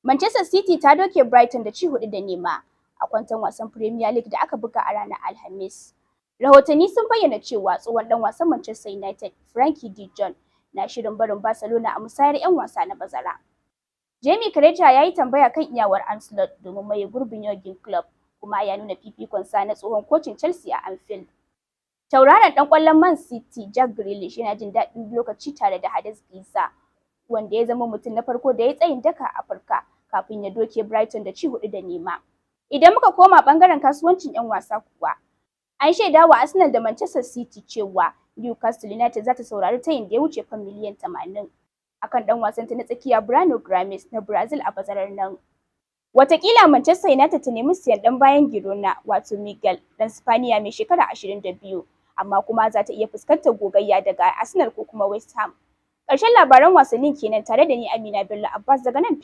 Manchester City ta doke Brighton da ci 4-0 a kwanton wasan Premier League da aka buga a ranar Alhamis. Rahotanni sun bayyana cewa tsohon dan wasan Manchester United, Frankie de Jong, na shirin barin Barcelona a musayar 'yan wasa na bazara. Jamie Carragher ya yi tambaya kan iyawar Ancelotti domin maye gurbin Jurgen Klopp, kuma ya nuna fifikonsa na tsohon kocin Chelsea a Anfield. Tauraron dan kwallon Man City Jack Grealish yana jin daɗin lokaci tare da Hades Gisa, wanda ya zama mutum na farko da ya tsayin daka a Afirka kafin ya doke Brighton da ci 4-0. Idan muka koma bangaren kasuwancin 'yan wasa kuwa, an shaida wa Arsenal da Manchester City cewa Newcastle United za ta saurari tayin da ya wuce fan miliyan 80 akan dan wasanta na tsakiya Bruno Gomes na Brazil a bazarar nan. Watakila Manchester United ta nemi siyan dan bayan Girona wato Miguel dan Spaniya mai shekara 22, amma kuma za ta iya fuskantar gogayya daga Arsenal ko kuma West Ham. Ƙarshen labaran wasannin kenan tare da ni Amina Bello Abbas daga nan